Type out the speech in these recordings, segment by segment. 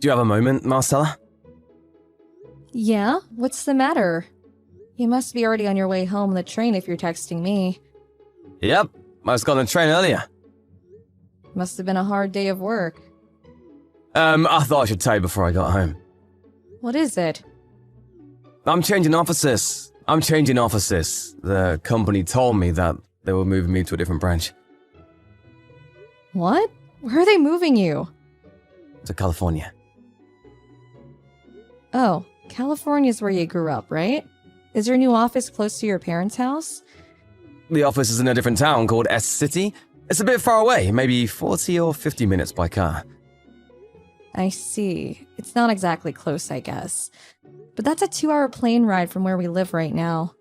Do you have a moment, Marcella? Yeah? What's the matter? You must be already on your way home on the train if you're texting me. Yep, I was got on the train earlier. Must have been a hard day of work. I thought I should tell you before I got home. What is it? I'm changing offices. The company told me that they were moving me to a different branch. What? Where are they moving you? To California. Oh, California's where you grew up, right? Is your new office close to your parents' house? The office is in a different town called S City. It's a bit far away, maybe 40 or 50 minutes by car. I see. It's not exactly close, I guess. But that's a 2-hour plane ride from where we live right now.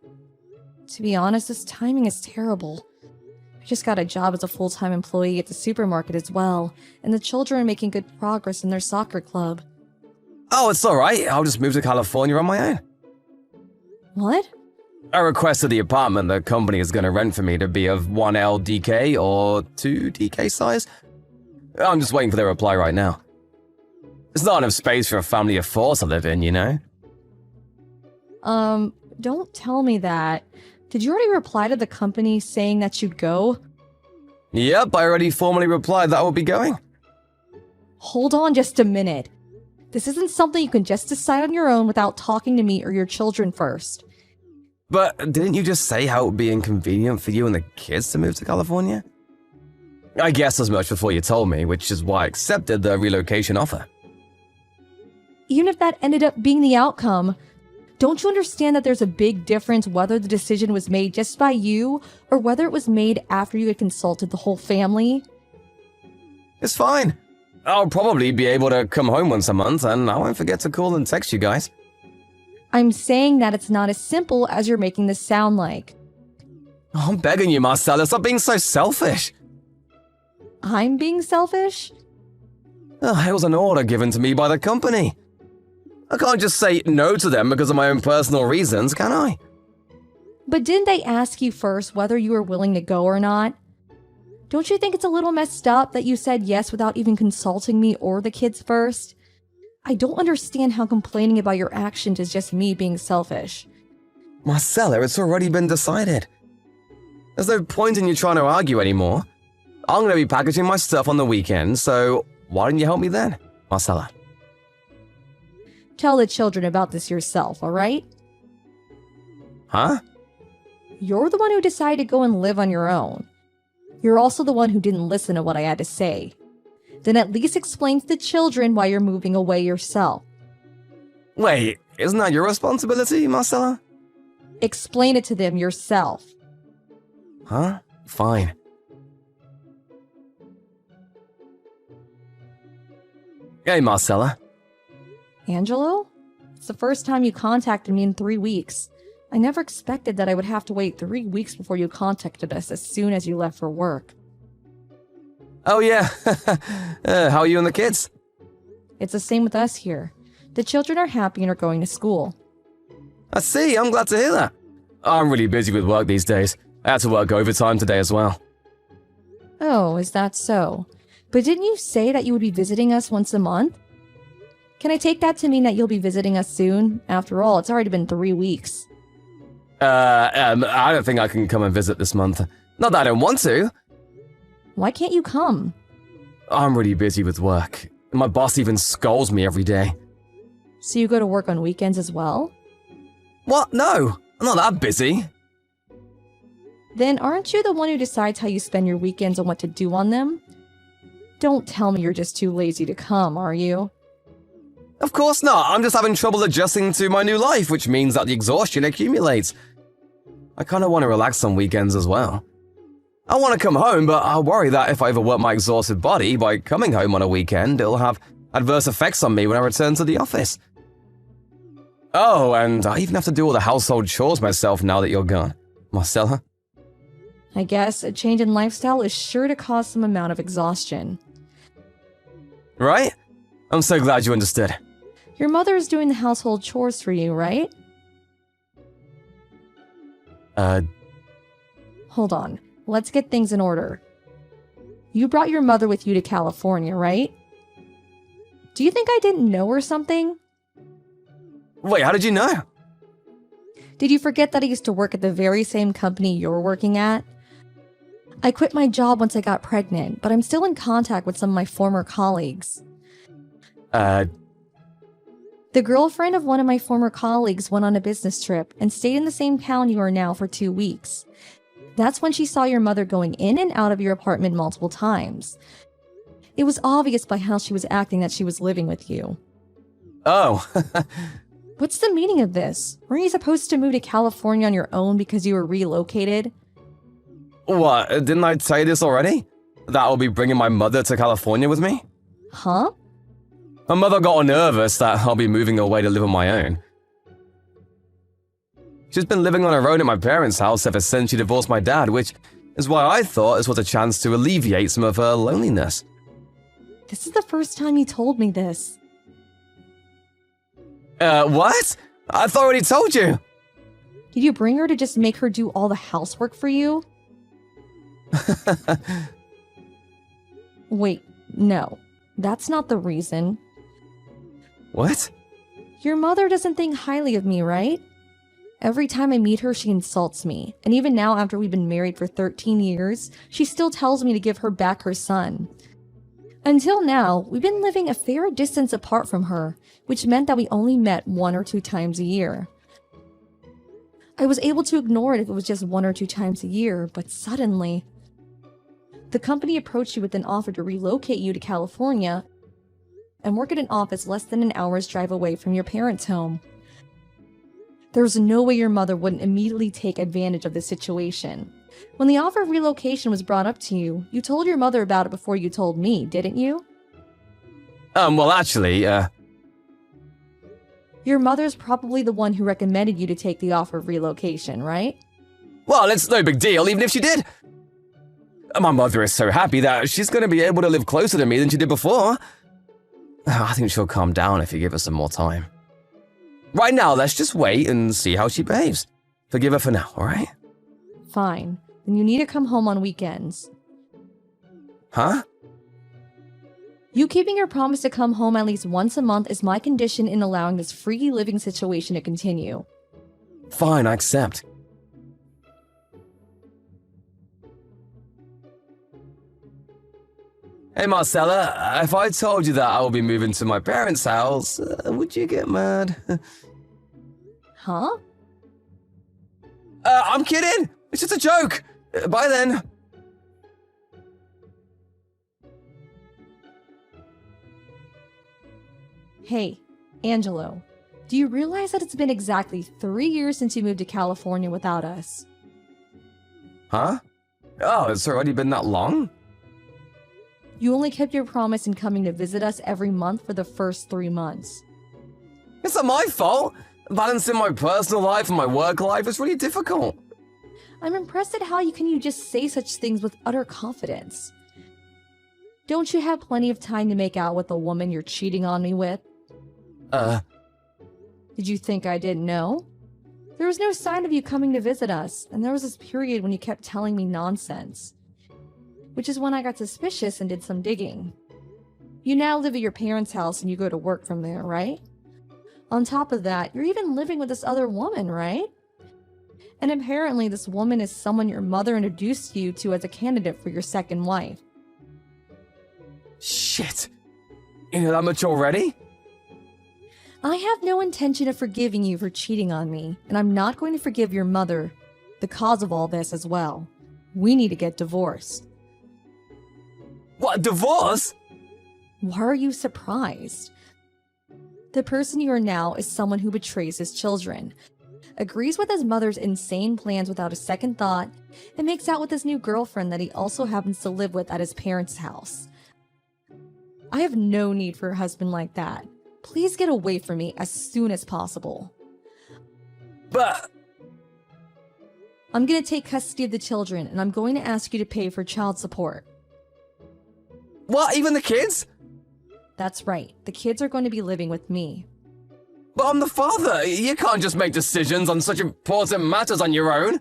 To be honest, this timing is terrible. I just got a job as a full-time employee at the supermarket as well, and the children are making good progress in their soccer club. Oh, it's alright. I'll just move to California on my own. What? I requested the apartment the company is going to rent for me to be of 1L DK or 2 DK size. I'm just waiting for their reply right now. There's not enough space for a family of 4 to live in, you know? Don't tell me that. Did you already reply to the company saying that you'd go? Yep, I already formally replied that I will be going. Hold on just a minute. This isn't something you can just decide on your own without talking to me or your children first. But didn't you just say how it would be inconvenient for you and the kids to move to California? I guessed as much before you told me, which is why I accepted the relocation offer. Even if that ended up being the outcome, don't you understand that there's a big difference whether the decision was made just by you or whether it was made after you had consulted the whole family? It's fine. I'll probably be able to come home once a month, and I won't forget to call and text you guys. I'm saying that it's not as simple as you're making this sound like. Oh, I'm begging you, Marcella, stop being so selfish. I'm being selfish? It was an order given to me by the company. I can't just say no to them because of my own personal reasons, can I? But didn't they ask you first whether you were willing to go or not? Don't you think it's a little messed up that you said yes without even consulting me or the kids first? I don't understand how complaining about your actions is just me being selfish. Marcella, it's already been decided. There's no point in you trying to argue anymore. I'm going to be packaging my stuff on the weekend, so why don't you help me then, Marcella? Tell the children about this yourself, alright? Huh? You're the one who decided to go and live on your own. You're also the one who didn't listen to what I had to say. Then at least explain to the children why you're moving away yourself. Wait, isn't that your responsibility, Marcella? Explain it to them yourself. Huh? Fine. Hey, Marcella. Angelo? It's the first time you contacted me in 3 weeks. I never expected that I would have to wait 3 weeks before you contacted us as soon as you left for work. Oh yeah, how are you and the kids? It's the same with us here. The children are happy and are going to school. I see, I'm glad to hear that. I'm really busy with work these days. I had to work overtime today as well. Oh, is that so? But didn't you say that you would be visiting us once a month? Can I take that to mean that you'll be visiting us soon? After all, it's already been 3 weeks. I don't think I can come and visit this month. Not that I don't want to. Why can't you come? I'm really busy with work. My boss even scolds me every day. So you go to work on weekends as well? What? No, I'm not that busy. Then aren't you the one who decides how you spend your weekends and what to do on them? Don't tell me you're just too lazy to come, are you? Of course not. I'm just having trouble adjusting to my new life, which means that the exhaustion accumulates. I kind of want to relax on weekends as well. I want to come home, but I worry that if I overwork my exhausted body by coming home on a weekend, it'll have adverse effects on me when I return to the office. Oh, and I even have to do all the household chores myself now that you're gone. Marcella? I guess a change in lifestyle is sure to cause some amount of exhaustion. Right? I'm so glad you understood. Your mother is doing the household chores for you, right? Hold on. Let's get things in order. You brought your mother with you to California, right? Do you think I didn't know or something? Wait, how did you know? Did you forget that I used to work at the very same company you're working at? I quit my job once I got pregnant, but I'm still in contact with some of my former colleagues. The girlfriend of one of my former colleagues went on a business trip and stayed in the same town you are now for 2 weeks. That's when she saw your mother going in and out of your apartment multiple times. It was obvious by how she was acting that she was living with you. Oh. What's the meaning of this? Weren't you supposed to move to California on your own because you were relocated? What, didn't I tell you this already? That I'll be bringing my mother to California with me? Huh? My mother got all nervous that I'll be moving away to live on my own. She's been living on her own at my parents' house ever since she divorced my dad, which is why I thought this was a chance to alleviate some of her loneliness. This is the first time you told me this. What? I thought I already told you. Did you bring her to just make her do all the housework for you? Wait, no. That's not the reason. What? Your mother doesn't think highly of me, right? Every time I meet her, she insults me. And even now, after we've been married for 13 years, she still tells me to give her back her son. Until now, we've been living a fair distance apart from her, which meant that we only met 1 or 2 times a year. I was able to ignore it if it was just 1 or 2 times a year, but suddenly, the company approached you with an offer to relocate you to California and work at an office less than an hour's drive away from your parents' home. There was no way your mother wouldn't immediately take advantage of the situation. When the offer of relocation was brought up to you, you told your mother about it before you told me, didn't you? Well, actually, Your mother's probably the one who recommended you to take the offer of relocation, right? Well, it's no big deal, even if she did. My mother is so happy that she's going to be able to live closer to me than she did before. I think she'll calm down if you give her some more time. Right now, let's just wait and see how she behaves. Forgive her for now, alright? Fine. Then you need to come home on weekends. Huh? You keeping your promise to come home at least once a month is my condition in allowing this free living situation to continue. Fine, I accept. Hey Marcella, if I told you that I will be moving to my parents' house, would you get mad? Huh? I'm kidding! It's just a joke! Bye then! Hey, Angelo, do you realize that it's been exactly 3 years since you moved to California without us? Huh? Oh, it's already been that long? You only kept your promise in coming to visit us every month for the first 3 months. It's not my fault! Balancing my personal life and my work life is really difficult. I'm impressed at how you just say such things with utter confidence. Don't you have plenty of time to make out with the woman you're cheating on me with? Did you think I didn't know? There was no sign of you coming to visit us, and there was this period when you kept telling me nonsense. Which is when I got suspicious and did some digging. You now live at your parents' house and you go to work from there, right? On top of that, you're even living with this other woman, right? And apparently this woman is someone your mother introduced you to as a candidate for your second wife. Shit! You know that much already? I have no intention of forgiving you for cheating on me, and I'm not going to forgive your mother, the cause of all this as well. We need to get divorced. What, divorce? Why are you surprised? The person you are now is someone who betrays his children, agrees with his mother's insane plans without a second thought, and makes out with his new girlfriend that he also happens to live with at his parents' house. I have no need for a husband like that. Please get away from me as soon as possible. But... I'm going to take custody of the children, and I'm going to ask you to pay for child support. What, even the kids? That's right. The kids are going to be living with me. But I'm the father. You can't just make decisions on such important matters on your own.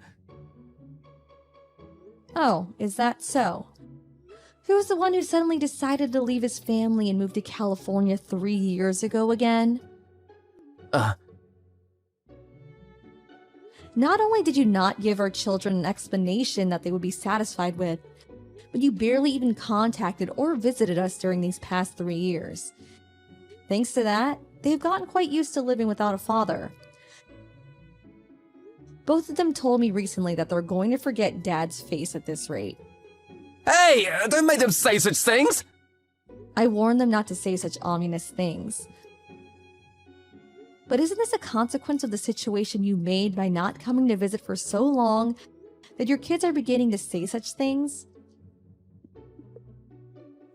Oh, is that so? Who's the one who suddenly decided to leave his family and move to California 3 years ago again? Not only did you not give our children an explanation that they would be satisfied with, but you barely even contacted or visited us during these past 3 years. Thanks to that, they've gotten quite used to living without a father. Both of them told me recently that they're going to forget Dad's face at this rate. Hey, don't make them say such things! I warned them not to say such ominous things. But isn't this a consequence of the situation you made by not coming to visit for so long that your kids are beginning to say such things?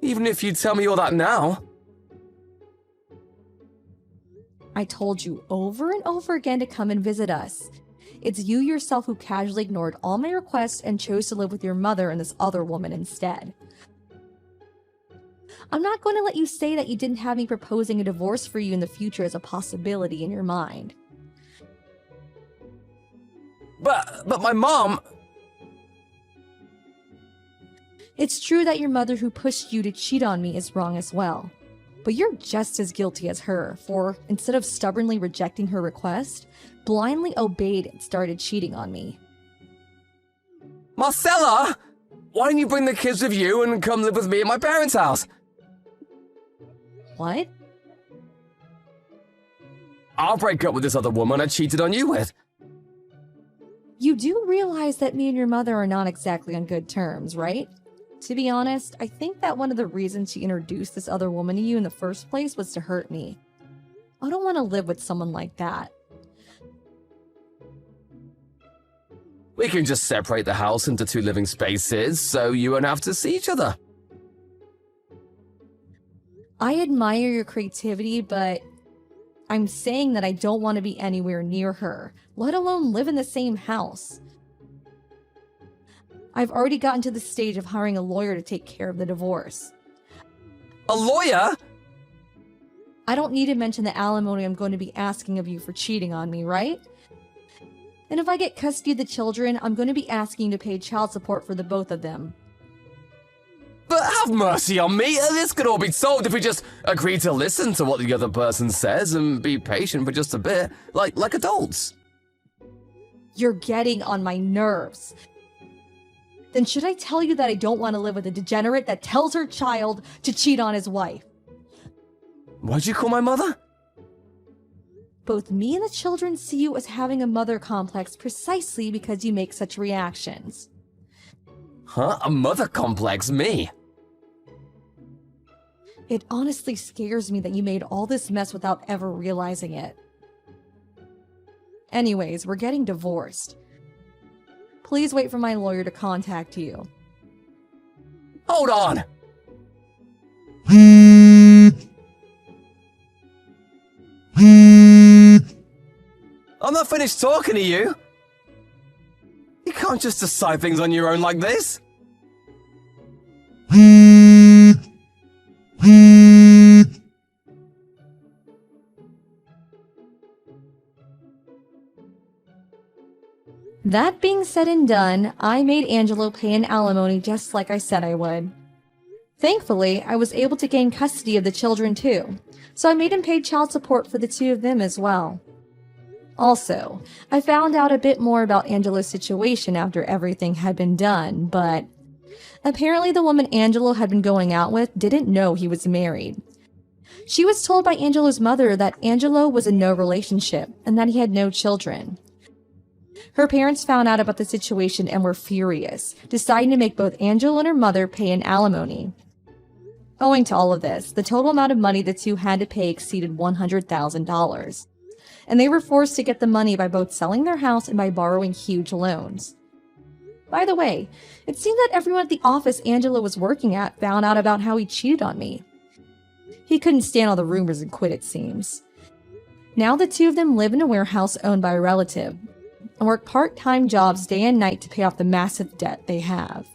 Even if you tell me all that now. I told you over and over again to come and visit us. It's you yourself who casually ignored all my requests and chose to live with your mother and this other woman instead. I'm not going to let you say that you didn't have me proposing a divorce for you in the future as a possibility in your mind. But my mom... It's true that your mother who pushed you to cheat on me is wrong as well. But you're just as guilty as her, for instead of stubbornly rejecting her request, blindly obeyed and started cheating on me. Marcella! Why don't you bring the kids with you and come live with me at my parents' house? What? I'll break up with this other woman I cheated on you with. You do realize that me and your mother are not exactly on good terms, right? To be honest, I think that one of the reasons she introduced this other woman to you in the first place was to hurt me. I don't want to live with someone like that. We can just separate the house into 2 living spaces so you won't have to see each other. I admire your creativity, but I'm saying that I don't want to be anywhere near her, let alone live in the same house. I've already gotten to the stage of hiring a lawyer to take care of the divorce. A lawyer? I don't need to mention the alimony I'm going to be asking of you for cheating on me, right? And if I get custody of the children, I'm going to be asking you to pay child support for the both of them. But have mercy on me! This could all be solved if we just agree to listen to what the other person says and be patient for just a bit, like adults. You're getting on my nerves. Then should I tell you that I don't want to live with a degenerate that tells her child to cheat on his wife? Why'd you call my mother? Both me and the children see you as having a mother complex precisely because you make such reactions. Huh? A mother complex? Me? It honestly scares me that you made all this mess without ever realizing it. Anyways, we're getting divorced. Please wait for my lawyer to contact you. Hold on! I'm not finished talking to you! You can't just decide things on your own like this! That being said and done, I made Angelo pay an alimony just like I said I would. Thankfully, I was able to gain custody of the children too, so I made him pay child support for the 2 of them as well. Also, I found out a bit more about Angelo's situation after everything had been done, but apparently the woman Angelo had been going out with didn't know he was married. She was told by Angelo's mother that Angelo was in no relationship and that he had no children. Her parents found out about the situation and were furious, deciding to make both Angelo and her mother pay an alimony. Owing to all of this, the total amount of money the 2 had to pay exceeded $100,000, and they were forced to get the money by both selling their house and by borrowing huge loans. By the way, it seemed that everyone at the office Angelo was working at found out about how he cheated on me. He couldn't stand all the rumors and quit, it seems. Now the 2 of them live in a warehouse owned by a relative, and work part-time jobs day and night to pay off the massive debt they have.